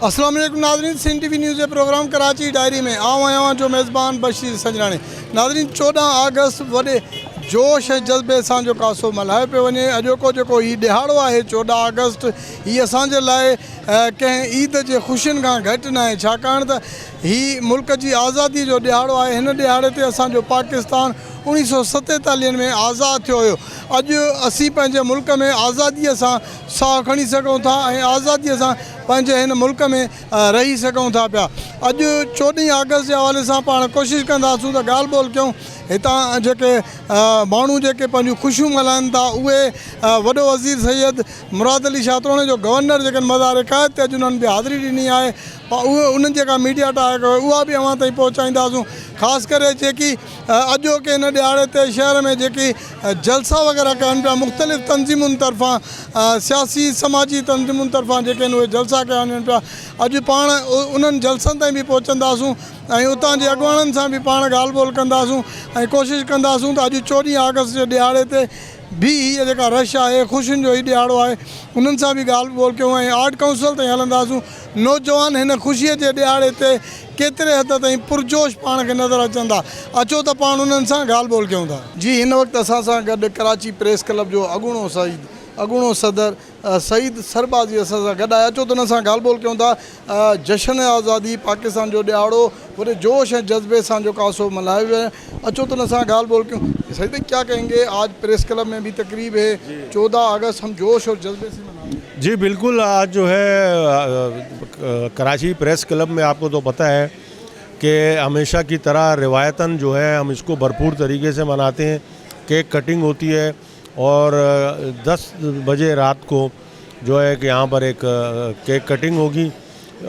अस्सलाम वालेकुम नाज़रीन, सिंध टीवी न्यूज़ जे प्रोग्राम कराची डायरी में आऊं आहियां जो मेज़बान बशीर संजराणी। नाज़रीन 14 अगस्त वॾे जोश ऐं जज़्बे सां जो कासो मल्हायो पियो वञे। अॼोको जेको हीउ ॾिहाड़ो आहे 14 अगस्त, हीअ असांजे लाइ कंहिं ईद जे ख़ुशियुनि खां घटि न आहे, छाकाणि त हीउ मुल्क जी आज़ादी जो ॾिहाड़ो आहे। हिन ॾिहाड़े ते असांजो पाकिस्तान 1947 में आज़ादु थियो हुयो। अॼु असीं पंहिंजे मुल्क में आज़ादीअ सां साहु खणी सघूं था ऐं आज़ादीअ सां पंहिंजे हिन मुल्क में रही सघूं था पिया। अॼु 14 अगस्त जे हवाले सां पाण कोशिशि कंदासूं त ॻाल्हि ॿोल कयूं। हितां जेके माण्हू जेके पंहिंजूं ख़ुशियूं मल्हाइनि था उहे वॾो वज़ीर सैयद मुराद अली शाहतोणे जो गवर्नर जेके मज़ार क़ाइद ते अॼु उन्हनि बि हाज़िरी ॾिनी आहे। उहे उन्हनि जेका मीडिया टाइक उहा बि अव्हां ताईं पहुचाईंदासूं। ख़ासि करे जेकी अॼोके हिन ॾिहाड़े ते शहर में जेकी जलसा वग़ैरह कनि पिया मुख़्तलिफ़ तंज़ीमुनि तरफ़ां, सियासी समाजी तंज़ीमुनि तरफ़ां जेके आहिनि उहे जलसा कया वञनि पिया। अॼु पाण उन्हनि जलसनि ताईं बि पहुचंदासूं ऐं उतां जे अॻुवाणनि सां बि पाण ॻाल्हि ॿोल कंदासूं ऐं कोशिशि कंदासूं त अॼु 14 अगस्त जे ॾिहाड़े ते भी हीअ जेका रश आहे, ख़ुशियुनि जो ई ॾिहाड़ो आहे, उन्हनि सां बि ॻाल्हि ॿोल कयूं ऐं आर्ट काउंसिल ताईं हलंदासूं। नौजवान हिन ख़ुशीअ जे ॾिहाड़े ते केतिरे हद ताईं पुरजोश पाण खे नज़र अचनि था। अचो त पाण उन्हनि सां ॻाल्हि ॿोल कयूं था। जी, हिन वक़्तु असां सां गॾु कराची प्रेस क्लब जो अॻूणो सदर सईद सरबाज़ी असां सां गॾु आहे। अचो त हुन सां ॻाल्हि ॿोल कयूं था। जश्न आज़ादी पाकिस्तान जो ॾिहाड़ो वॾे जोश ऐं जज़्बे सां जो कासो मल्हायो वियो है। अचो त हुन सां ॻाल्हि ॿोल कयूं। सईद भाई, क्या कहेंगे? आज प्रेस क्लब में भी तकरीब है, 14 अगस्त हम जोश और जज्बे से मनाएंगे। जी बिल्कुल, आज जो है कराची प्रेस क्लब में आपको तो पता है कि हमेशा की तरह रिवायतन जो है हम इसको भरपूर तरीके से मनाते हैं। केक कटिंग होती है और 10 बजे रात को जो है कि यहाँ पर एक केक कटिंग होगी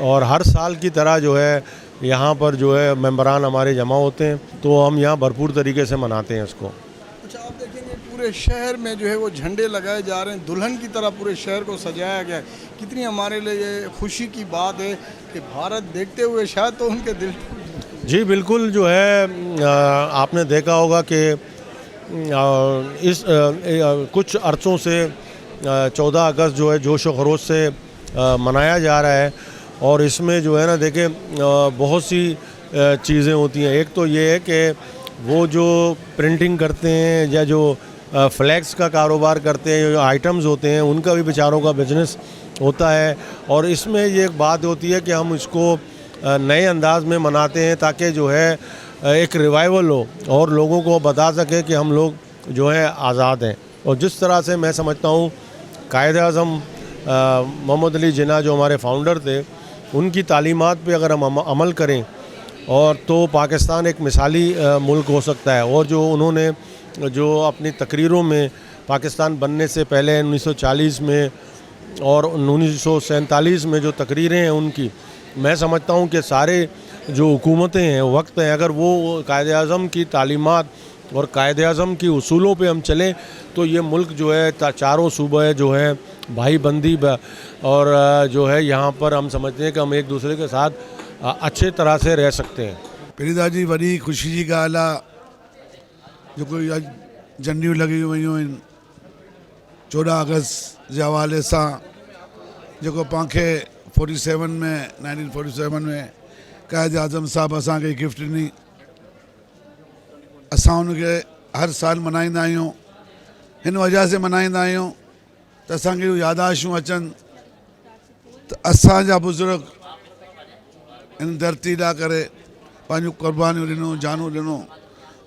और हर साल की तरह जो है यहाँ पर जो है मेंबरान हमारे जमा होते हैं, तो हम यहाँ भरपूर तरीके से मनाते हैं इसको। अच्छा, आप देखेंगे पूरे शहर में जो है वो झंडे लगाए जा रहे हैं, दुल्हन की तरह पूरे शहर को सजाया गया है। कितनी हमारे लिए ये खुशी की बात है कि भारत देखते हुए शायद तो उनके दिल। जी बिल्कुल, जो है आपने देखा होगा कि इस कुछ अरसों से 14 अगस्त जो है जोश व खरोश से मनाया जा रहा है और इसमें जो है ना देखें बहुत सी चीज़ें होती हैं। एक तो ये है कि वो जो प्रिंटिंग करते हैं या जो फ्लैग्स का कारोबार करते हैं, जो आइटम्स होते हैं, उनका भी बेचारों का बिजनेस होता है और इसमें ये एक बात होती है कि हम इसको नए अंदाज में मनाते हैं ताकि जो है एक रिवाइवल हो और लोगों को बता सके कि हम लोग जो है आज़ाद हैं। और जिस तरह से मैं समझता हूँ कायद-ए-आज़म मोहम्मद अली जिन्ना जो हमारे फाउंडर थे, उनकी तालीमात पे अगर हम अमल करें और तो पाकिस्तान एक मिसाली मुल्क हो सकता है। और जो उन्होंने जो अपनी तकरीरों में पाकिस्तान बनने से पहले 1940 में और 1947 में जो तकरीरें हैं उनकी, मैं समझता हूँ कि सारे जो हुकूमतें हैं वक्त हैं, अगर वो कायद-ए-आज़म की तालीमात और कायद-ए-आज़म की उसूलों पे हम चलें तो ये मुल्क जो है चारों सूबे जो है भाई बंदी और जो है यहाँ पर हम समझते हैं कि हम एक दूसरे के साथ अच्छे तरह से रह सकते हैं। पहिरीं जी वॾी ख़ुशी जी ॻाल्हि आहे जेको अॼु झंडियूं लॻी वयूं आहिनि 14 अगस्त जे हवाले सां, जेको पाणखे 1947 में कायद-ए-आज़म साहब असांखे गिफ्ट ॾिनी। असां उनखे हर साल मल्हाईंदा आहियूं। हिन वजह से मल्हाईंदा आहियूं त असांखे यादाशूं अचनि त असांजा बुज़ुर्ग इन धरती लाइ करे पंहिंजूं क़ुर्बानियूं ॾिनूं, जानूं ॾिनूं,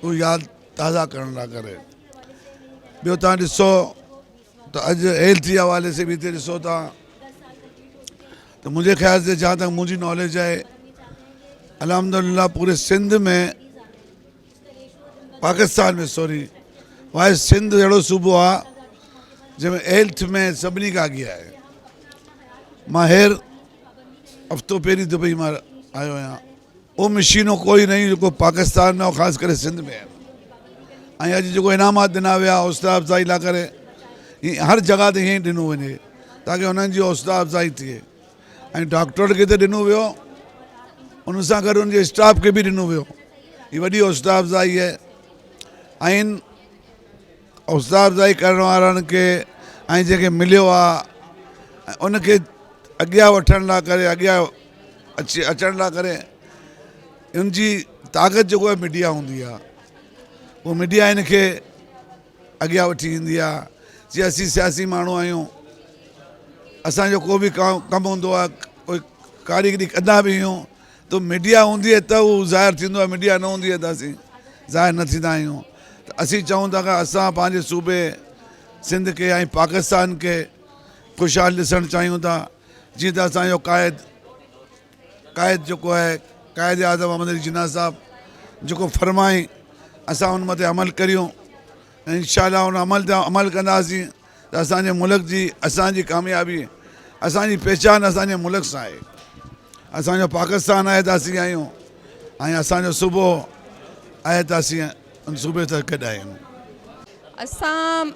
उहो यादि ताज़ा करण लाइ करे। ॿियो तव्हां ॾिसो त अॼु हेल्थ जे हवाले से बि हिते ॾिसो था त मुंहिंजे ख़्याल से जहाँ तक मुंहिंजी नॉलेज आहे, अल्हम्दुलिल्लाह पूरे सिंध में, पाकिस्तान में सॉरी, वाहे सिंध अहिड़ो सूबो आहे जंहिंमें हेल्थ में सभिनी खां अॻियां आहे। मां हफ़्तो पहिरीं दुबई मां आयो आहियां। उहो मशीनूं कोई नहीं जेको पाकिस्तान में और ख़ासि करे सिंध में आहिनि। ऐं अॼु जेको इनामात ॾिना विया हौसला अफ़ज़ाई लाइ करे, हर जॻह ते हीअं ई ॾिनो वञे ताकी हुननि जी हौसला अफ़ज़ाई थिए। ऐं डॉक्टर खे त ॾिनो वियो, उन सां गॾु उनजे स्टाफ खे बि ॾिनो वियो। हीअ वॾी हौसला अफ़ज़ाई आहे। ऐं हौसला अफ़ज़ाई करण वारनि खे ऐं जेके मिलियो आहे उनखे अॻियां वठण लाइ करे, अॻियां अचण लाइ करे इनजी ताक़त जेको आहे मीडिया हूंदी आहे। उहो मीडिया इनखे अॻियां वठी ईंदी आहे। जीअं असीं सियासी माण्हू आहियूं, असांजो को बि कमु हूंदो आहे, कोई कारीगरी कंदा बि आहियूं त मीडिया हूंदी आहे त उहो ज़ाहिर थींदो आहे। मीडिया न हूंदी आहे त असीं ज़ाहिर न थींदा आहियूं। त असीं चऊं था कि असां पंहिंजे सूबे सिंध खे ऐं पाकिस्तान खे ख़ुशहाल ॾिसणु चाहियूं था। जीअं त असांजो क़ाइद जेको आहे क़ाइद आज़म अहमद अली जिन्ना साहब जेको फरमाई असां उन मथे अमल करियूं ऐं इंशाअल्लाह उन अमल ते अमल कंदासीं त असांजे मुल्क जी असांजी कामयाबी असांजी पहचान असांजे मुल्क सां आहे। असांजो पाकिस्तान आहे त असीं आहियूं ऐं असांजो सूबो आहे त असीं उन सूबे सां गॾु आहियूं। असां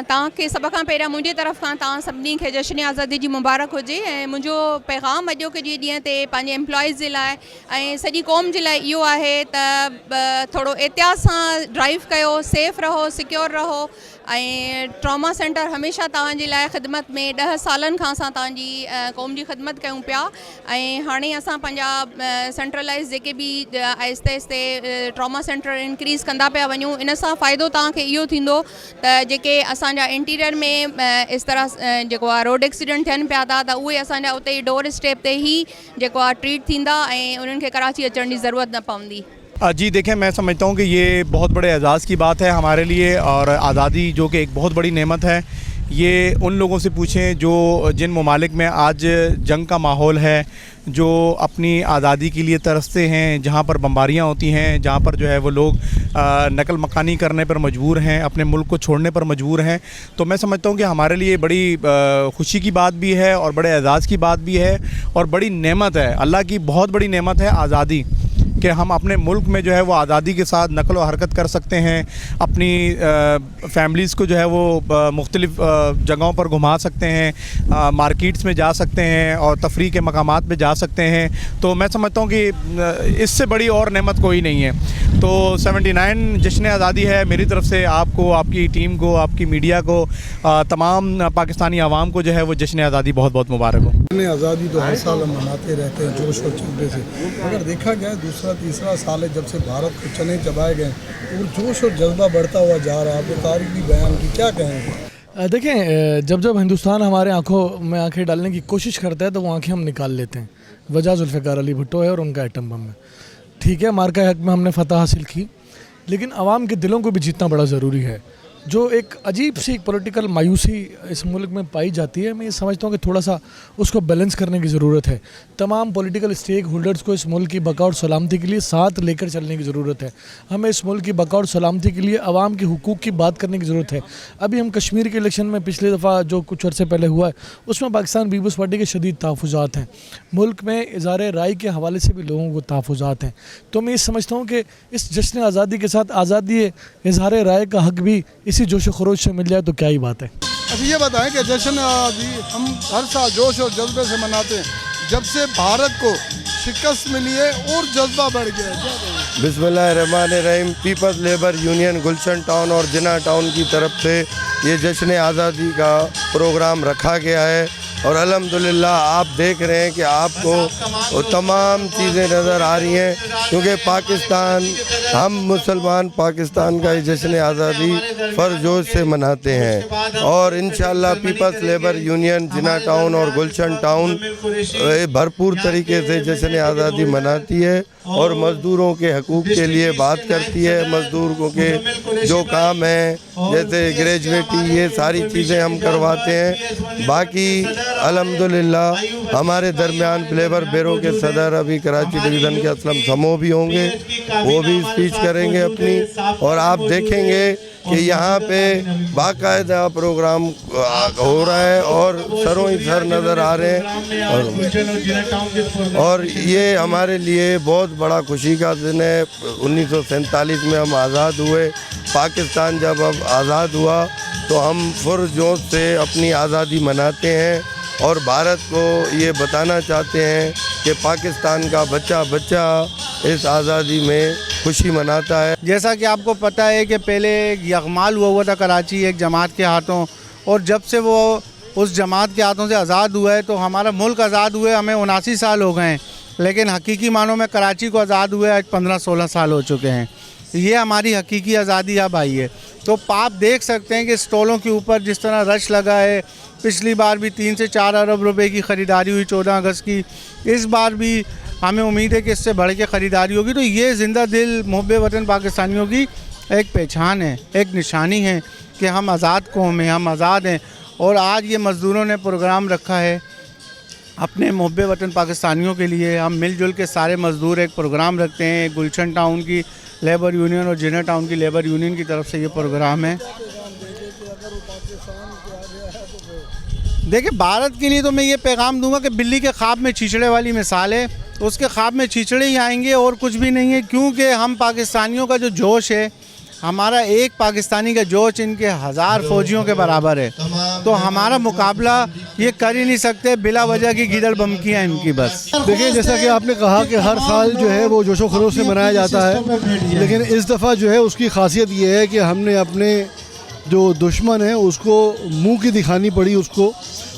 तव्हांखे सभ खां पहिरियां मुंहिंजे तरफ़ खां तव्हां सभिनी खे जश्न आज़ादी जी मुबारक हुजे। ऐं मुंहिंजो पैगाम अॼोके जे ॾींहं ते पंहिंजे एम्प्लॉइज़ जे लाइ ऐं सॼी क़ौम जे लाइ इहो आहे त थोरो एहतियात सां ड्राइव कयो, सेफ़ रहो, सिक्योर रहो। ऐं ट्रॉमा सेंटर हमेशह तव्हांजे लाइ ख़िदमत में 10 सालनि खां असां तव्हांजी क़ौम जी ख़िदमत कयूं पिया। ऐं हाणे असां पंहिंजा सेंट्रलाइज़ जेके बि आहिस्ते आहिस्ते ट्रॉमा सेंटर इंक्रीज़ कंदा पिया वञूं। इन सां फ़ाइदो तव्हांखे इहो थींदो त जेके असांजा इंटीरियर में इस तरह जेको आहे रोड एक्सीडेंट थियनि पिया था त उहे असांजा उते ई डोर स्टेप ते ई जेको आहे ट्रीट थींदा ऐं उन्हनि खे कराची अचण जी ज़रूरत न पवंदी। जी देखें, मैं समझता हूँ कि ये बहुत बड़े एजाज़ की बात है हमारे लिए, और आज़ादी जो कि एक बहुत बड़ी नेमत है। ये उन लोगों से पूछें जो जिन ममालिक में आज जंग का माहौल है, जो अपनी आज़ादी के लिए तरसते हैं, जहाँ पर बम्बारियाँ होती हैं, जहाँ पर जो है वो लोग नकल मकानी करने पर मजबूर हैं, अपने मुल्क को छोड़ने पर मजबूर हैं। तो मैं समझता हूँ कि हमारे लिए बड़ी खुशी की बात भी है और बड़े एजाज़ की बात भी है और बड़ी नेमत है, अल्लाह की बहुत बड़ी नेमत है आज़ादी, कि हम अपने मुल्क में जो है वो आज़ादी के साथ नकल व हरकत कर सकते हैं, अपनी फैमिलीज़ को जो है वो मुख्तलिफ़ जगहों पर घुमा सकते हैं, मार्केट्स में जा सकते हैं और तफरीह के मकामात पे जा सकते हैं। तो मैं समझता हूँ कि इससे बड़ी और नेमत कोई नहीं है। तो 79 जश्न आज़ादी है, मेरी तरफ से आपको, आपकी टीम को, आपकी मीडिया को, तमाम पाकिस्तानी आवाम को जो है वो जश्न आज़ादी बहुत बहुत मुबारक हो। जश्न आज़ादी तो हर साल हम मनाते रहते हैं जोश और जज्बे से, अगर देखा गया दूसरा तीसरा साल है जब से भारत को चने चबाए गए और जोश और जज्बा बढ़ता हुआ जा रहा है। आपने तारीख भी बयान की, क्या कहेंगे? देखें, जब जब हिंदुस्तान हमारे आंखों में आंखें डालने की कोशिश करता है तो वो आंखें हम निकाल लेते हैं। वजह जुल्फ़िकार अली भुट्टो है और उनका एटम बम है। ठीक है, मार्का हक में हमने फतह हासिल की, लेकिन आवाम के दिलों को भी जीतना बड़ा ज़रूरी है। जो एक अजीब सी पॉलिटिकल मायूसी इस मुल्क में पाई जाती है, मैं ये समझता हूँ कि थोड़ा सा उसको बैलेंस करने की ज़रूरत है। तमाम पॉलिटिकल स्टेक होल्डर्स को इस मुल्क की बका और सलामती के लिए साथ लेकर चलने की ज़रूरत है। हमें इस मुल्क की बका और सलामती के लिए आवाम के हुकूक की बात करने की ज़रूरत है। अभी हम कश्मीर के इलेक्शन में पिछली दफ़ा जो कुछ अर्से पहले हुआ है उसमें पाकिस्तान पीपल्स पार्टी के शदीद तहफ़्फ़ुज़ात हैं। मुल्क में इज़हार राय के हवाले से भी लोगों को तहफ़्फ़ुज़ात हैं। तो मैं ये समझता हूँ कि इस जश्न आज़ादी के साथ आज़ादी इज़हार राय का हक भी इसी जोश खरोश से मिल जाए तो क्या ही बात है। अच्छा ये बताएं कि जश्न आज़ादी हम हर साल जोश और जज्बे से मनाते हैं, जब से भारत को शिकस्त मिली है और जज्बा बढ़ गया है। बिस्मिल्लाहिर्रहमानिर्रहीम। पीपल्स लेबर यूनियन गुलशन टाउन और जिन्ना टाउन की तरफ से ये जश्न आज़ादी का प्रोग्राम रखा गया है और अल्हम्दुलिल्लाह आप देख रहे हैं कि आपको तमाम चीज़ें नज़र आ रही हैं, क्योंकि पाकिस्तान, हम मुसलमान पाकिस्तान का ये जश्न आज़ादी फरजोश से मनाते हैं और इंशाअल्लाह पीपल्स लेबर यूनियन जिन्ना टाउन और गुलशन टाउन भरपूर तरीके से जश्न आज़ादी मनाती है और मज़दूरों के हकूक़ के लिए बात करती है। मज़दूरों के जो काम हैं जैसे ग्रेजुएटी, ये सारी चीज़ें हम करवाते हैं। बाकी अल्हम्दुलिल्लाह हमारे दरमियान लेबर ब्यूरो के सदर अभी कराची डिवीज़न के असलम समो भी होंगे, वो भी स्पीच करेंगे अपनी, और आप देखेंगे कि यहाँ पे बाकायदा प्रोग्राम हो रहा है और सरों ही सर नज़र आ रहे हैं और ये हमारे लिए बहुत बड़ा खुशी का दिन है। 1947 में हम आज़ाद हुए, पाकिस्तान जब अब आज़ाद हुआ तो हम पुरजोश से अपनी आज़ादी मनाते हैं और भारत को ये बताना चाहते हैं कि पाकिस्तान का बच्चा बच्चा इस आज़ादी में खुशी मनाता है। जैसा कि आपको पता है कि पहले एक यगमाल हुआ था कराची एक जमात के हाथों, और जब से वो उस जमात के हाथों से आज़ाद हुआ है तो हमारा मुल्क आज़ाद हुए हमें 79 साल हो गए हैं। लेकिन हकीकी मानों में कराची को आज़ाद हुए आज 15-16 साल हो चुके हैं। ये हमारी हकीकी आज़ादी अब आई है। तो आप देख सकते हैं कि स्टॉलों के ऊपर जिस तरह रश लगा है, पिछली बार भी 3 से 4 अरब रुपए की ख़रीदारी हुई 14 अगस्त की, इस बार भी हमें उम्मीद है कि इससे बढ़ के ख़रीदारी होगी। तो ये ज़िंदा दिल मुहब्बे वतन पाकिस्तानियों की एक पहचान है, एक निशानी है कि हम आज़ाद कौम हैं, हम आज़ाद हैं। और आज ये मज़दूरों ने प्रोग्राम रखा है अपने मुहब्बे वतन पाकिस्तानियों के लिए। हम मिलजुल के सारे मज़दूर एक प्रोग्राम रखते हैं। गुलशन टाउन की लेबर यूनियन और जिना टाउन की लेबर यूनियन की तरफ से ये प्रोग्राम है। देखिए, भारत के लिए तो मैं ये पैगाम दूंगा कि बिल्ली के ख्वाब में चीचड़े वाली मिसाल है। उसके ख्वाब में चीचड़े ही आएंगे और कुछ भी नहीं है, क्योंकि हम पाकिस्तानियों का जो जोश है, हमारा एक पाकिस्तानी का जोश इनके 1000 फौजियों के बराबर है। तो हमारा मुकाबला ये कर ही नहीं सकते, बिला वजह की गिदड़ बमकियाँ इनकी बस। देखिए, जैसा कि आपने कहा कि हर साल जो है वो जोशो खरोश से मनाया जाता है, लेकिन इस दफ़ा जो है उसकी खासियत ये है कि हमने अपने जो दुश्मन है उसको मुंह की दिखानी पड़ी उसको,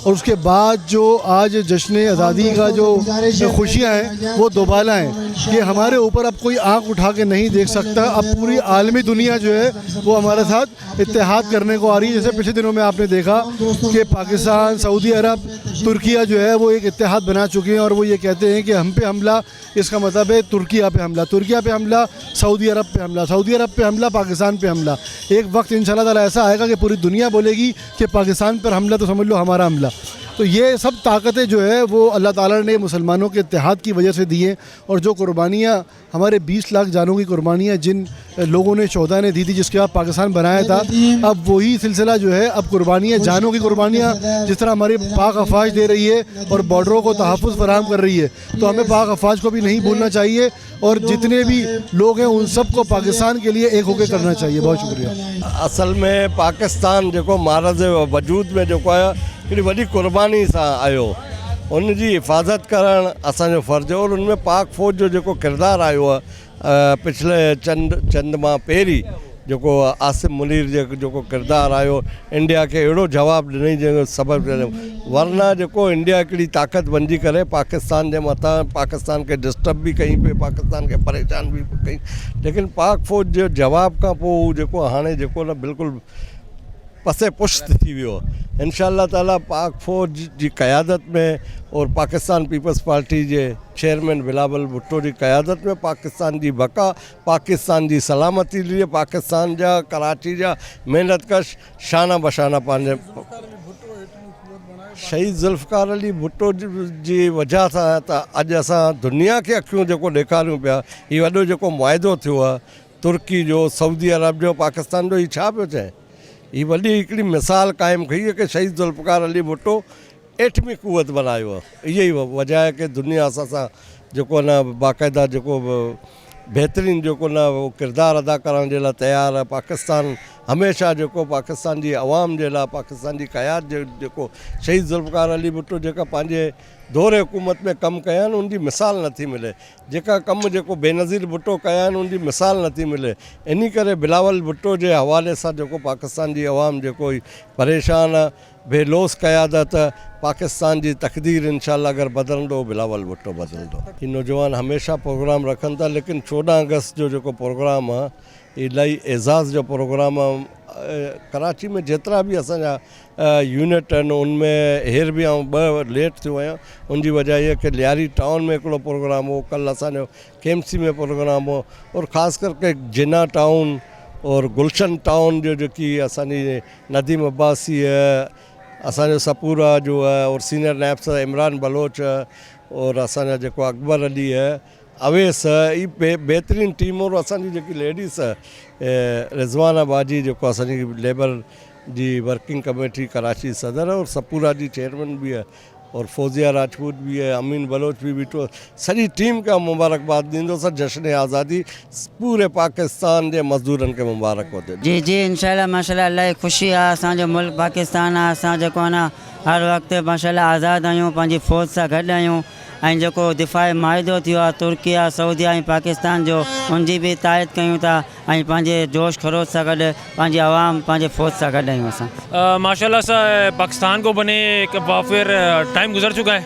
और उसके बाद जो आज जश्न आज़ादी का जो खुशियाँ हैं वो दोबाला हैं कि हमारे ऊपर अब कोई आंख उठा के नहीं देख सकता। अब पूरी आलमी दुनिया जो है वो हमारे साथ इत्तेहाद करने को आ रही है। जैसे पिछले दिनों में आपने देखा कि पाकिस्तान, सऊदी अरब, तुर्किया जो है वो एक इत्तेहाद बना चुके हैं और वो ये कहते हैं कि हम पे हमला, इसका मतलब है तुर्किया पे हमला, तुर्किया पे हमला, सऊदी अरब पे हमला, सऊदी अरब पे हमला, पाकिस्तान पे हमला। एक वक्त इंशाल्लाह ताला ऐसा आएगा कि पूरी दुनिया बोलेगी कि पाकिस्तान पर हमला, तो समझ लो हमारा हमला। तो ये सब ताकतें जो है वो अल्लाह ताला ने मुसलमानों के इत्तेहाद की वजह से दी हैं। और जो कुर्बानियाँ हमारे 20 लाख जानों की कुर्बानियाँ जिन लोगों ने 14 ने दी थी, जिसके बाद पाकिस्तान बनाया था, अब वही सिलसिला जो है, अब कुर्बानियाँ, जानों की कुर्बानियाँ जिस तरह हमारी पाक अफवाज दे रही है और बॉर्डरों को तहफ़्फ़ुज़ फराहम कर रही है, तो हमें पाक अफवाज को भी नहीं भूलना चाहिए और जितने भी लोग हैं उन सब को पाकिस्तान के लिए एक होकर करना चाहिए। बहुत शुक्रिया। असल में पाकिस्तान जो महाराज वजूद में जो है हिकिड़ी वॾी कुर्बानी सां आयो, उन जी हिफ़ाज़त करणु असांजो फ़र्ज़ु है। और उनमें पाक फ़ौज जो जेको किरदारु आयो आहे पिछले चंद माह पहिरीं, जेको आसिम मुनीर जेको किरदारु आयो, इंडिया खे अहिड़ो जवाबु ॾिनई जंहिंजो सबबु, वरना जेको इंडिया हिकिड़ी ताक़त बणिजी करे पाकिस्तान जे मथां, पाकिस्तान खे डिस्टर्ब बि कई पे, पाकिस्तान खे परेशान बि कई, लेकिन पाक फ़ौज जो जवाब खां पोइ जेको हाणे जेको न बिल्कुलु पसे पुश्त थी वियो। इंशाअल्लाह ताला पाक फ़ौज जी क़यादत में और पाकिस्तान पीपल्स पार्टी जे चेयरमैन बिलावल भुट्टो जी क़यादत में पाकिस्तान जी बका, पाकिस्तान जी सलामती लिए पाकिस्तान जा, कराची जा महिनतकश शाना बशाना पंहिंजे शहीद ज़ुल्फ़िकार अली भुट्टो जी वजह सां त अॼु असां दुनिया खे अखियूं जेको ॾेखारियूं पिया, हीउ वॾो जेको मुआइदो थियो आहे तुर्की जो, सऊदी अरब जो, पाकिस्तान जो, हीउ छा पियो चए? हीअ वॾी हिकिड़ी मिसाल क़ाइमु कई आहे कि शहीद ज़ुल्फ़िकार अली भुट्टो एटमी क़ुवत बनायो आहे। इहा ई वजह आहे कि दुनिया असां सां जेको न बाक़ाइदा जेको बहितरीनु जेको न उहो किरदारु अदा करण जे लाइ तयारु आहे। पाकिस्तान हमेशह जेको पाकिस्तान जी आवाम जे लाइ, पाकिस्तान जी क़यादत जेको शहीद ज़ुल्फ़िकार अली भुट्टो जेका पंहिंजे दौरे हुकूमत में कमु कया आहिनि उनजी मिसाल नथी मिले, जेका कमु जेको बेनज़ीर भुट्टो कया आहिनि उनजी मिसाल नथी मिले। इन करे बिलावल भुट्टो जे हवाले सां जेको पाकिस्तान जी आवाम जेको परेशान आहे, बेलोस क़यादत, पाकिस्तान जी तक़दीर इंशाअल्लाह अगरि बदिलंदो, बिलावल भुट्टो बदिलंदो। हीउ नौजवान हमेशह प्रोग्राम रखनि था, लेकिन 14 अगस्त जो जेको प्रोग्राम आहे इलाही एज़ाज़ जो प्रोग्राम आहे। कराची में जेतिरा बि असांजा यूनिट आहिनि उनमें हींअर बि आउं 2 लेट थियो आहियां। उनजी वजह इहा कि लियारी टाउन में हिकिड़ो प्रोग्राम हो, कल्ह असांजो केएमसी में प्रोग्राम हो, और ख़ासि करके जिना टाउन और गुलशन टाउन जो जेकी असांजी नदीम अब्बासी है, असांजो सपूरा जो है, और सीनियर नायब सदर इमरान बलोच और असांजा जेको अकबर अली है, अवेस ई बेहतरीन टीम। और असांजी जेकी लेडीज़ रिज़वाना बाजी जेको असांजी लेबर जी वर्किंग कमेटी कराची सदर है और सपूरा जी चेयरमैन भी है, और फौजिया राजपूत भी है, अमीन बलोच भी बीठो, सॼी टीम खे मुबारकबाद ॾींदोसीं। जश्न आज़ादी पूरे पाकिस्तान जे मज़दूरनि खे मुबारक हुजे। जी जी इंशाल्लाह माशाल्लाह, इलाही ख़ुशी आहे। असांजो मुल्क पाकिस्तान आहे, असां जेको आहे न हर वक़्तु माशाल्लाह आज़ादु आहियूं, पंहिंजी फ़ौज सां गॾु आहियूं। ऐं जेको दिफ़ाए माइदो थियो आहे तुर्किया, सऊदिया ऐं पाकिस्तान जो, उनजी बि तायद कयूं था ऐं पंहिंजे जोश खरोश सां गॾु पंहिंजी आवाम, पंहिंजे फ़ौज सां गॾु आहियूं असां। माशाल्लाह से पाकिस्तान को बने एक फिर टाइम गुजर चुका है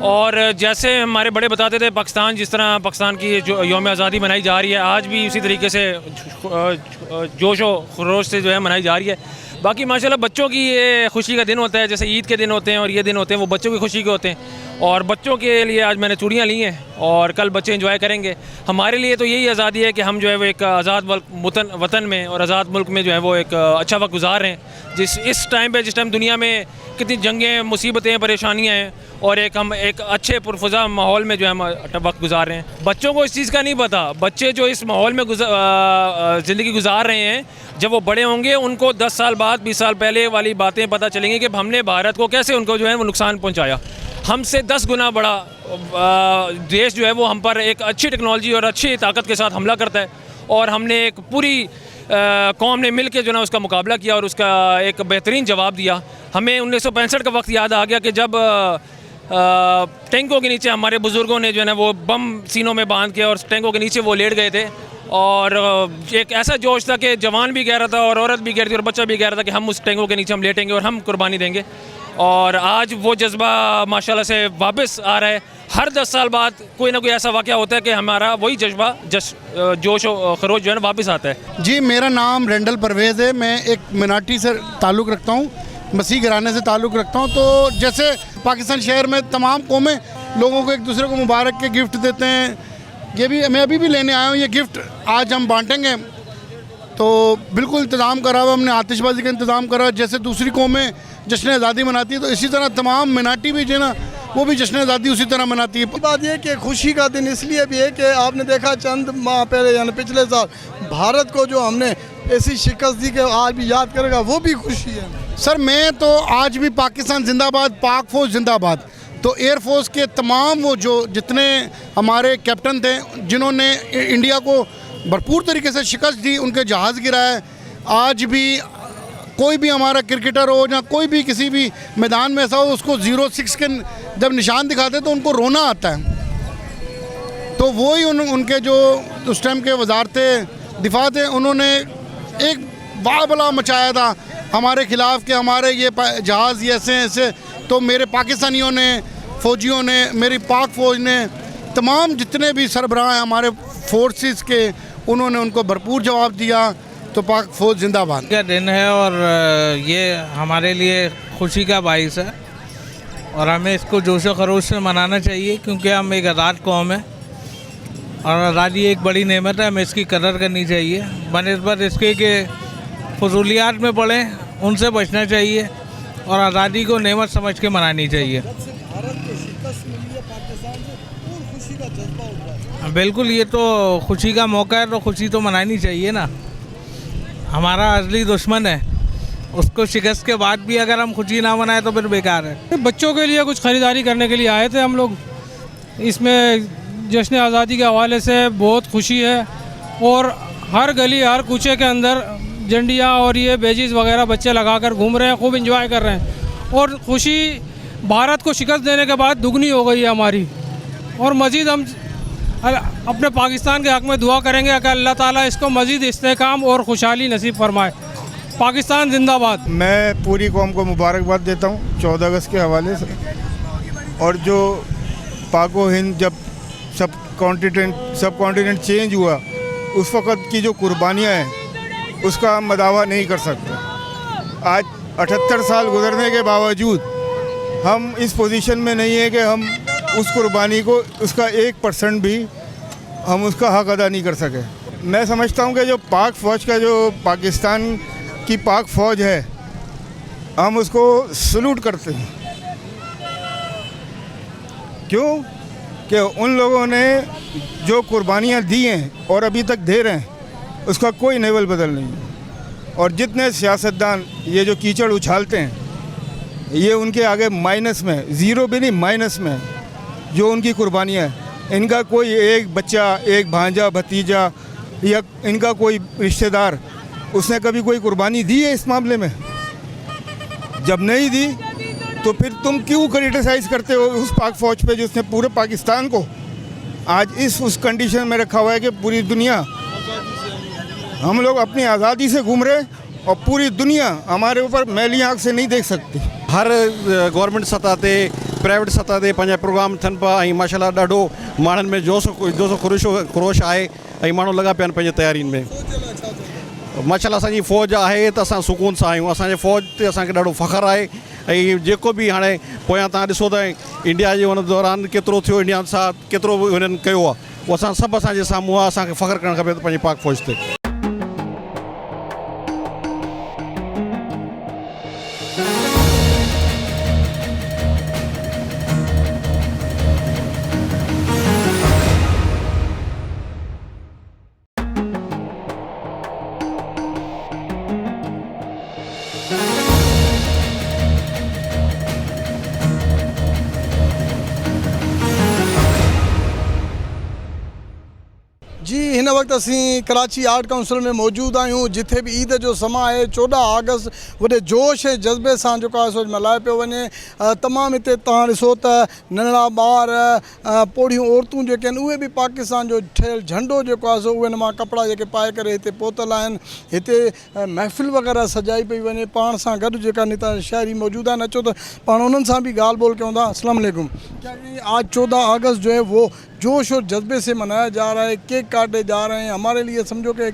और जैसे हमारे बड़े बताते थे, पाकिस्तान जिस तरह पाकिस्तान की जो यौम आज़ादी मनाई जा रही है, आज भी उसी तरीके से जोश व खरोश से जो है मनाई जा रही है। बाकी माशाल्लाह बच्चों की ये खुशी का दिन होता है, जैसे ईद के दिन होते हैं और ये दिन होते हैं वो बच्चों की खुशी के होते हैं। और बच्चों के लिए आज मैंने चूड़ियाँ ली हैं और कल बच्चे एंजॉय करेंगे। हमारे लिए तो यही आज़ादी है कि हम जो है वो एक आज़ाद वतन में और आज़ाद मुल्क में जो है वो एक अच्छा वक्त गुजार रहे हैं। इस टाइम पे जिस टाइम दुनिया में कितनी जंगें, मुसीबतें, परेशानियाँ हैं और हम एक अच्छे पुरफज़ा माहौल में जो है हम वक्त गुजार रहे हैं। बच्चों को इस चीज़ का नहीं पता। बच्चे जो इस माहौल में ज़िंदगी गुजार रहे हैं, जब वो बड़े होंगे उनको 10 साल बाद, 20 साल पहले वाली बातें पता चलेंगी कि हमने भारत को कैसे उनको जो है वो नुकसान पहुँचाया। हमसे 10 गुना बड़ा देश जो है वो हम पर एक अच्छी टेक्नोलॉजी और अच्छी ताकत के साथ हमला करता है और हमने एक पूरी कौम ने मिल के जो ना उसका मुकाबला किया और उसका एक बेहतरीन जवाब दिया। हमें 1965 का वक्त याद आ गया कि जब टैंकों के नीचे हमारे बुज़ुर्गों ने जो है ना वो बम सीनों में बांध के और टैंकों के नीचे वो लेट गए थे और एक ऐसा जोश था कि जवान भी कह रहा था और औरत भी कह रही थी और बच्चा भी कह रहा था कि हम उस टैंकों के नीचे हम लेटेंगे और हम कुर्बानी देंगे। और आज वो जज्बा माशाल्लाह से वापस आ रहा है। हर 10 साल बाद कोई ना कोई ऐसा वाक़या होता है कि हमारा वही जज्बा जोश व खरोश जो है ना वापस आता है। जी, मेरा नाम रेंडल परवेज़ है। मैं एक मिनाटी से ताल्लुक़ रखता हूँ, मसीह घराने से ताल्लुक़ रखता हूँ। तो जैसे पाकिस्तान शहर में तमाम कौमें लोगों को एक दूसरे को मुबारक के गिफ्ट देते हैं, ये भी मैं अभी भी लेने आया हूँ। ये गिफ्ट आज हम बांटेंगे, तो बिल्कुल इंतज़ाम करा हुआ हमने, आतिशबाजी का इंतज़ाम करा। जैसे दूसरी कौमें जश्न आज़ादी मनाती है तो इसी तरह तमाम मिनाटी भी जो है ना वो भी जश्न आज़ादी उसी तरह मनाती है। बात यह कि खुशी का दिन इसलिए भी है कि आपने देखा चंद माह पहले यानी पिछले साल भारत को जो हमने ऐसी शिकस्त दी कि आज भी याद करेगा, वो भी खुशी है। सर मैं तो आज भी पाकिस्तान जिंदाबाद, पाक फौज जिंदाबाद। तो एयरफोर्स के तमाम वो जो जितने हमारे कैप्टन थे जिन्होंने इंडिया को भरपूर तरीके से शिकस्त दी, उनके जहाज़ गिराए। आज भी कोई भी हमारा क्रिकेटर हो या कोई भी किसी भी मैदान में ऐसा हो, उसको 06 के जब निशान दिखाते तो उनको रोना आता है। तो वही उनके जो उस टाइम के वजारत दिफा थे, उन्होंने एक बाबला मचाया था हमारे ख़िलाफ़ कि हमारे ये जहाज़ ये ऐसे ऐसे। तो मेरे पाकिस्तानियों ने, फ़ौजियों ने, मेरी पाक फ़ौज ने, तमाम जितने भी सरबराह हैं हमारे फोर्सेस के, उन्होंने उनको भरपूर जवाब दिया। तो पाक फ़ौज जिंदाबाद का दिन है और ये हमारे लिए खुशी का बाइस है और हमें इसको जोश व खरोश से मनाना चाहिए क्योंकि हम एक आज़ाद कौम है और आज़ादी एक बड़ी नेमत है, हमें इसकी कदर करनी चाहिए। बनस्बत इसके कि फजूलियात में पड़ें, उनसे बचना चाहिए और आज़ादी को नेमत समझ के मनानी चाहिए। बिल्कुल, ये तो खुशी का मौका है तो खुशी तो मनानी चाहिए ना। हमारा असली दुश्मन है, उसको शिकस्त के बाद भी अगर हम खुशी ना मनाएं तो फिर बेकार है। बच्चों के लिए कुछ ख़रीदारी करने के लिए आए थे हम लोग। इसमें जश्न आज़ादी के हवाले से बहुत खुशी है और हर गली हर कूचे के अंदर झंडियाँ और ये बेजीज वगैरह बच्चे लगाकर घूम रहे हैं, खूब इंजॉय कर रहे हैं। और खुशी भारत को शिकस्त देने के बाद दुगनी हो गई है हमारी। और मज़ीद हम अपने पाकिस्तान के हक़ में दुआ करेंगे कि अल्लाह ताला इसको मज़ीद इस्तेहकाम और खुशहाली नसीब फरमाए। पाकिस्तान जिंदाबाद। मैं पूरी कौम को मुबारकबाद देता हूँ 14 अगस्त के हवाले से। और जो पाको हिंद जब सब कॉन्टिनेंट चेंज हुआ, उस वक़्त की जो कुर्बानियाँ हैं उसका हम दावा नहीं कर सकते। आज 78 साल गुजरने के बावजूद हम इस पोजीशन में नहीं है कि हम उस कुर्बानी को, उसका 1% भी हम उसका हक़ अदा नहीं कर सके। मैं समझता हूँ कि जो पाक फ़ौज का, जो पाकिस्तान की पाक फ़ौज है, हम उसको सलूट करते हैं। क्यों कि उन लोगों ने जो कुर्बानियाँ दी हैं और अभी तक दे रहे हैं, उसका कोई नेवल बदल नहीं है। और जितने सियासतदान ये जो कीचड़ उछालते हैं, ये उनके आगे माइनस में, ज़ीरो भी नहीं माइनस में जो उनकी कुर्बानियाँ हैं। इनका कोई एक बच्चा, एक भांजा, भतीजा या इनका कोई रिश्तेदार उसने कभी कोई कुर्बानी दी है इस मामले में? जब नहीं दी तो फिर तुम क्यों क्रिटिसाइज़ करते हो उस पाक फ़ौज पे जिसने पूरे पाकिस्तान को आज उस कंडीशन में रखा हुआ है कि पूरी दुनिया, हम लोग अपनी आज़ादी से घूम रहे और पूरी दुनिया हमारे ऊपर मैली आँख से नहीं देख सकती। हर गवर्नमेंट सतह पे प्राइवेट सतह ते पंहिंजा प्रोग्राम थियनि पिया ऐं माशाल्लाह ॾाढो माण्हुनि में जोशो ख़ुरोश आहे ऐं माण्हू लॻा पिया आहिनि पंहिंजी तयारियुनि में। माशाल्लाह असांजी फ़ौज आहे त असां सुकून सां आहियूं, असांजे फ़ौज ते असांखे ॾाढो फ़ख़्रु आहे। ऐं जेको बि हाणे पोयां तव्हां ॾिसो त इंडिया जे हुन दौरान केतिरो थियो, इंडिया सां केतिरो हुननि कयो आहे, उहो असां सभु असांजे साम्हूं आहे। असांखे फ़ख़्रु करणु खपे पंहिंजी पाक फ़ौज ते। जी हिन वक्त असीं कराची आर्ट काउंसिल में मौजूद आहियूं, जिथे भी ईद जो समा है 14 अगस्त वॾे जोश ऐं जज़्बे सां जेको आहे सो मल्हाए पियो वञे। तमामु हिते तव्हां ॾिसो त नंढड़ा ॿार, पोड़ियूं औरतूं जेके आहिनि उहे बि पाकिस्तान जो ठहियल झंडो जेको आहे सो उहे मां कपिड़ा जेके पाए करे हिते पहुतल आहिनि। हिते महफ़िल वग़ैरह सजाई पई वञे। पाण सां गॾु जेका नेता शाइरी मौजूद आहिनि, अचो त पाण उन्हनि सां बि ॻाल्हि ॿोल कयूं था। अस्सलाम वालेकुम। क्या ये आज 14 अगस्त जो है वो जोश और जज्बे से मनाया जा रहा है, केक काटे जा रहे हैं, हमारे लिए समझो कि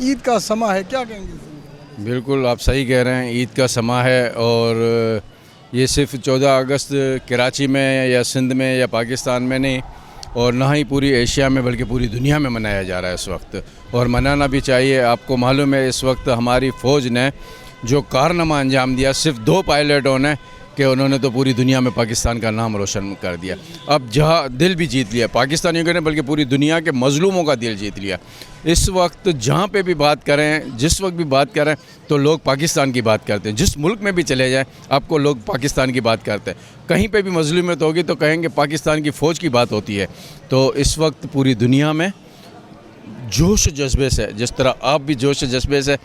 ईद का समा है, क्या कहेंगे? बिल्कुल आप सही कह रहे हैं, ईद का समा है और ये सिर्फ 14 अगस्त कराची में या सिंध में या पाकिस्तान में नहीं, और ना ही पूरी एशिया में बल्कि पूरी दुनिया में मनाया जा रहा है इस वक्त, और मनाना भी चाहिए। आपको मालूम है इस वक्त हमारी फ़ौज ने जो कारनामा अंजाम दिया, सिर्फ 2 पायलटों ने, कि उन्होंने तो पूरी दुनिया में पाकिस्तान का नाम रोशन कर दिया। अब जहाँ दिल भी जीत लिया पाकिस्तानियों के ने, बल्कि पूरी दुनिया के मज़लूमों का दिल जीत लिया। इस वक्त जहाँ पे भी बात करें, जिस वक्त भी बात करें, तो लोग पाकिस्तान की बात करते हैं। जिस मुल्क में भी चले जाएं आपको लोग पाकिस्तान की बात करते हैं। कहीं पे भी मज़लूमियत होगी तो कहेंगे पाकिस्तान की फ़ौज की बात होती है। तो इस वक्त पूरी दुनिया में जोश जज्बे से, जिस तरह आप भी जोश जज्बे से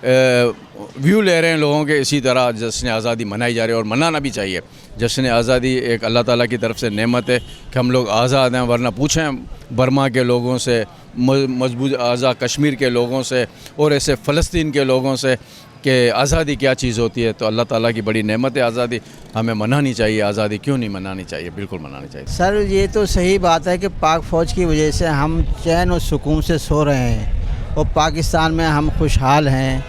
व्यू ले रहे हैं लोगों के, इसी तरह जश्न आज़ादी मनाई जा रही है और मनाना भी चाहिए। जश्न आज़ादी एक अल्लाह ताला की तरफ से नेमत है कि हम लोग आज़ाद हैं, वरना पूछें बर्मा के लोगों से, मजबूत आज़ाद कश्मीर के लोगों से और ऐसे फ़लस्तीन के लोगों से कि आज़ादी क्या चीज़ होती है। तो अल्लाह ताला की बड़ी नेमत है आज़ादी, हमें मनानी चाहिए। आज़ादी क्यों नहीं मनानी चाहिए, बिल्कुल मनानी चाहिए। सर ये तो सही बात है कि पाक फ़ौज की वजह से हम चैन और सुकून से सो रहे हैं, और पाकिस्तान में हम खुशहाल हैं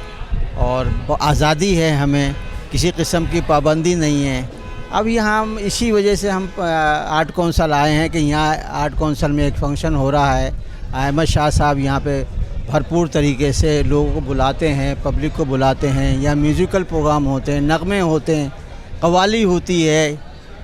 और आज़ादी है, हमें किसी किस्म की पाबंदी नहीं है। अब यहाँ हम इसी वजह से हम आर्ट कौंसल आए हैं कि यहाँ आर्ट कौंसल में एक फंक्शन हो रहा है। अहमद शाह साहब यहाँ पे भरपूर तरीके से लोगों को बुलाते हैं, पब्लिक को बुलाते हैं। यहाँ म्यूज़िकल प्रोग्राम होते हैं, नगमे होते हैं, कव्वाली होती है,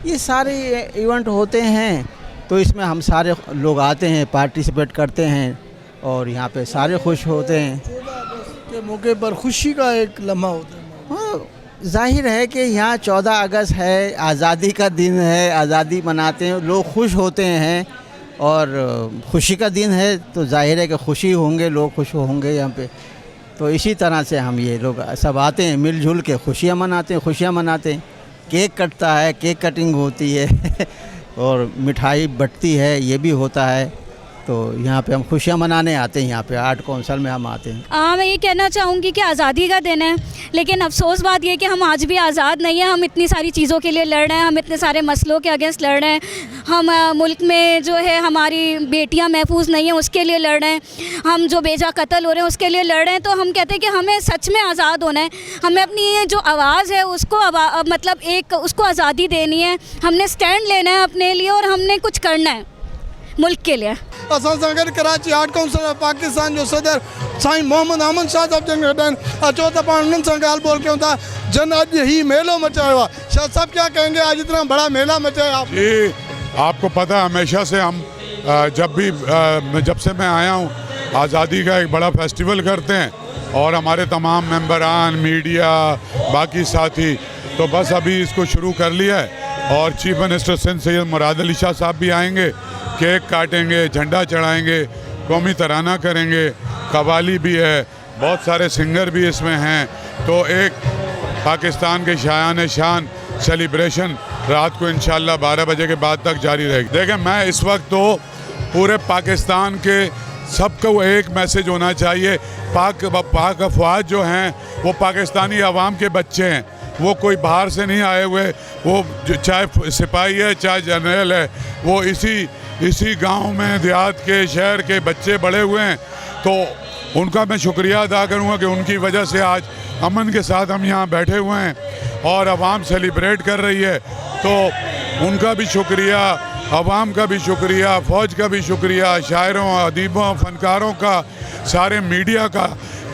ये सारे इवेंट होते हैं। तो इसमें हम सारे लोग आते हैं, पार्टिसिपेट करते हैं और यहाँ पे सारे खुश होते हैं। 14 अगस्त के मौके पर खुशी का एक लम्हा होता है। हाँ, जाहिर है कि यहाँ 14 अगस्त है, आज़ादी का दिन है, आज़ादी मनाते हैं, लोग खुश होते हैं और खुशी का दिन है तो जाहिर है कि खुशी होंगे, लोग खुश होंगे यहाँ पे। तो इसी तरह से हम ये लोग सब आते हैं, मिलजुल के खुशियाँ मनाते हैं। केक कटता है, केक कटिंग होती है और मिठाई बंटती है, ये भी होता है। तो यहाँ पे हम खुशियाँ मनाने आते हैं, यहाँ पे आर्ट कौंसल में हम आते हैं। मैं ये कहना चाहूँगी कि आज़ादी का दिन है, लेकिन अफसोस बात ये कि हम आज भी आज़ाद नहीं हैं। हम इतनी सारी चीज़ों के लिए लड़ रहे हैं, हम इतने सारे मसलों के अगेंस्ट लड़ रहे हैं। हम मुल्क में जो है हमारी बेटियां महफूज नहीं हैं उसके लिए लड़ रहे हैं, हम जो बेजा कत्ल हो रहे हैं उसके लिए लड़ रहे हैं। तो हम कहते हैं कि हमें सच में आज़ाद होना है, हमें अपनी ये जो आवाज़ है उसको मतलब एक उसको आज़ादी देनी है। हमने स्टैंड लेना है अपने लिए और हमने कुछ करना है मुल्क के लिए। असां सां गॾु Karachi art council of Pakistan जो सदर साईं मोहम्मद अहमद शाह साहब जन गॾु आहिनि। अचो त पाण उन्हनि सां ॻाल्हि ॿोल कयूं था। जन अॼु ही मेलो मचायो आहे, शाह साहब क्या कहेंगे आज इतना बड़ा मेला मचाया आप? जी आपको पता है हमेशा से हम जब से मैं आया हूँ आज़ादी का एक बड़ा फेस्टिवल करते हैं, और हमारे तमाम मेंबरान, मीडिया, बाकी साथी, तो बस अभी इसको शुरू कर लिया है। और चीफ मिनिस्टर सिंध सैयद मुराद अली शाह साहब भी आएंगे, केक काटेंगे, झंडा चढ़ाएंगे, कौमी तराना करेंगे, कव्वाली भी है, बहुत सारे सिंगर भी इसमें हैं। तो एक पाकिस्तान के शायान शान सेलिब्रेशन रात को इंशाल्लाह 12 बजे के बाद तक जारी रहेगी। देखें मैं इस वक्त तो पूरे पाकिस्तान के सबको एक मैसेज होना चाहिए, पाक अफवाज जो हैं वो पाकिस्तानी अवाम के बच्चे हैं, वो कोई बाहर से नहीं आए हुए, वो चाहे सिपाही है चाहे जनरल है, वो इसी गांव में देहात के शहर के बच्चे बड़े हुए हैं। तो उनका मैं शुक्रिया अदा करूंगा कि उनकी वजह से आज अमन के साथ हम यहाँ बैठे हुए हैं और आवाम सेलिब्रेट कर रही है। तो उनका भी शुक्रिया, अवाम का भी शुक्रिया, फ़ौज का भी शुक्रिया, शायरों, अदीबों, फ़नकारों का, सारे मीडिया का,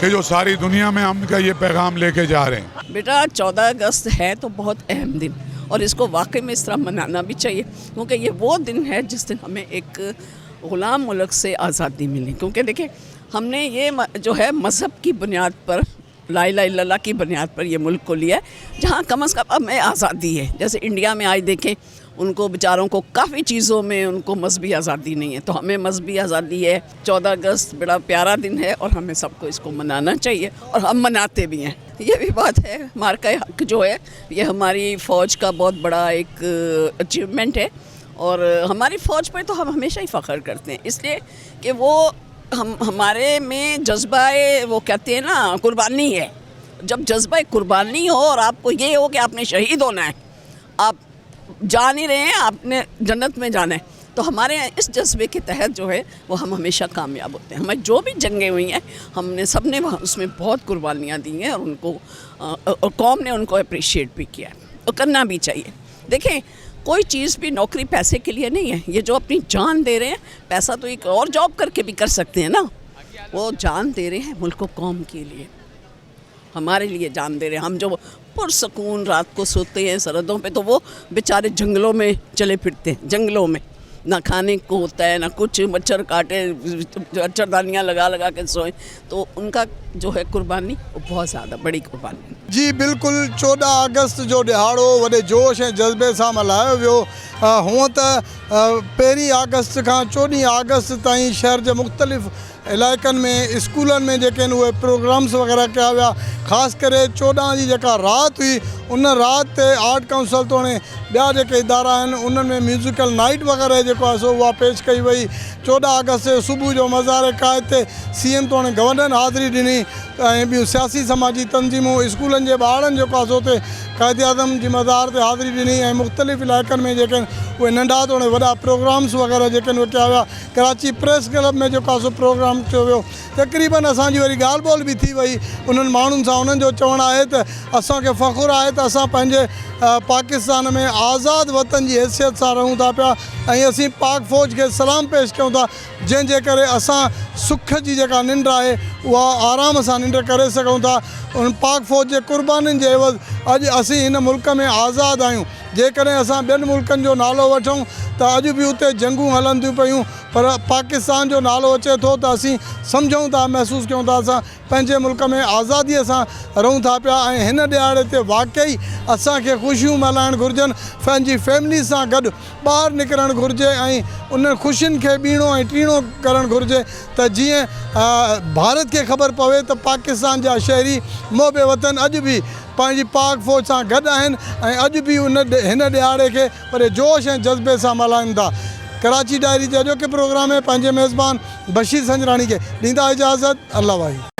कि जो सारी दुनिया में हम का ये पैगाम लेके जा रहे हैं। बेटा 14 अगस्त है तो बहुत अहम दिन, और इसको वाकई में इस तरह मनाना भी चाहिए, क्योंकि ये वो दिन है जिस दिन हमें एक ग़ुलाम मुल्क से आज़ादी मिली। क्योंकि देखिए, हमने ये जो है मज़हब की बुनियाद पर, ला इलाहा इल्लल्लाह की बुनियाद पर ये मुल्क को लिया है, जहाँ कम अज़ कम हमें आज़ादी है। जैसे इंडिया में आज देखें, उनको बेचारों को काफ़ी चीज़ों में उनको मजहबी आज़ादी नहीं है, तो हमें मजहबी आज़ादी है। 14 अगस्त बड़ा प्यारा दिन है और हमें सबको इसको मनाना चाहिए, और हम मनाते भी हैं। ये भी बात है, मार्का हक जो है ये हमारी फ़ौज का बहुत बड़ा एक अचीवमेंट है, और हमारी फ़ौज पर तो हम हमेशा ही फ़ख्र करते हैं, इसलिए कि वो हमारे में जज्बा वो कहते हैं ना, कुर्बानी है। जब जज्बा कुर्बानी हो और आपको ये हो कि आपने शहीद होना है, आप जा नहीं रहे हैं, आपने जन्नत में जाना है, तो हमारे इस जज्बे के तहत जो है वो हम हमेशा कामयाब होते हैं। हमें जो भी जंगें हुई हैं, हमने सब ने उसमें बहुत कुर्बानियाँ दी हैं, और उनको और कौम ने उनको अप्रिशिएट भी किया है, और करना भी चाहिए। देखें, कोई चीज़ भी नौकरी पैसे के लिए नहीं है। ये जो अपनी जान दे रहे हैं, पैसा तो एक और जॉब करके भी कर सकते हैं ना, वो जान दे रहे हैं मुल्क को, कौम के लिए, हमारे लिए जान दे रहे हैं। हम जो पुरसकून रात को सोते हैं सरहदों पे, तो वो बेचारे जंगलों में चले फिरते हैं, जंगलों में ना खाने को होता है ना कुछ, मच्छर काटे, मच्छरदानियाँ लगा लगा के सोए, तो उनका जो है कुर्बानी वो बहुत ज़्यादा बड़ी कुर्बानी। जी बिल्कुल, 14 अगस्त जो ॾिहाड़ो वॾे जोश ऐं जज़्बे सां मल्हायो वियो। हूअं त 1 अगस्त खां 14 अगस्त ताईं शहर जे मुख़्तलिफ़ इलाइक़नि में, स्कूलनि में जेके आहिनि उहे प्रोग्राम्स वग़ैरह कया विया। ख़ासि करे 14 जी जेका राति हुई, उन राति ते आर्ट काउंसिल तोड़े ॿिया जेके इदारा आहिनि, उन्हनि में म्यूज़िकल नाइट वग़ैरह जेको आहे सो उहा पेश कई वई। 14 अगस्त जो सुबुह जो मज़ार क़ाइद ते CM तोड़े गवर्नर हाज़िरी ॾिनी, ऐं ॿियूं सियासी समाजी तंज़ीमूं, स्कूलनि जे ॿारनि जेको आहे सो उते क़ाइद आज़म जी मज़ार ते हाज़िरी ॾिनी, ऐं मुख़्तलिफ़ इलाइक़नि में जेके आहिनि उहे नंढा तोड़े वॾा प्रोग्राम्स वग़ैरह जेके आहिनि उहे कया विया। कराची प्रेस क्लब में जेको आहे सो प्रोग्राम कयो वियो। तक़रीबन असांजी वरी ॻाल्हि ॿोल बि थी वई उन्हनि माण्हुनि सां। उन्हनि जो चवणु आहे त असांखे फ़ख़ुरु आहे त असां पंहिंजे पाकिस्तान में आज़ाद वतन जी हैसियत सां रहूं था पिया, ऐं असीं पाक फ़ौज खे सलाम पेश कयूं था, जंहिंजे करे असां सुख जी जेका निंड आहे उहा आराम सां निंड करे सघूं था। उन पाक फ़ौज जे कुर्बानीनि जे एवज़ अॼु असीं हिन मुल्क में आज़ादु आहियूं। जेकॾहिं असां ॿियनि मुल्कनि जो नालो वठूं त अॼु बि उते जंगूं हलनि थियूं पियूं, पर पाकिस्तान जो नालो अचे थो त असीं सम्झूं था, महसूसु कयूं था असां पंहिंजे मुल्क में आज़ादीअ सां रहूं था पिया। ऐं हिन ॾिहाड़े ते वाक़ई असांखे ख़ुशियूं मल्हाइणु घुरिजनि, पंहिंजी फैमिली सां गॾु ॿाहिरि निकिरणु घुरिजे, ऐं उन ख़ुशियुनि खे ॿीणो ऐं टीणो करणु घुरिजे, त जीअं भारत खे ख़बर पवे त पाकिस्तान जा शहरी मोहबे वतन अॼु बि पंहिंजी पाक फ़ौज सां गॾु आहिनि, ऐं अॼु बि हिन ॾिहाड़े खे वॾे जोश ऐं जज़्बे सां मल्हाइनि था। कराची डायरी जे अॼोके प्रोग्राम में पंहिंजे मेज़बान बशीर संजराणी खे ॾींदा इजाज़त। अल्लाह वाही।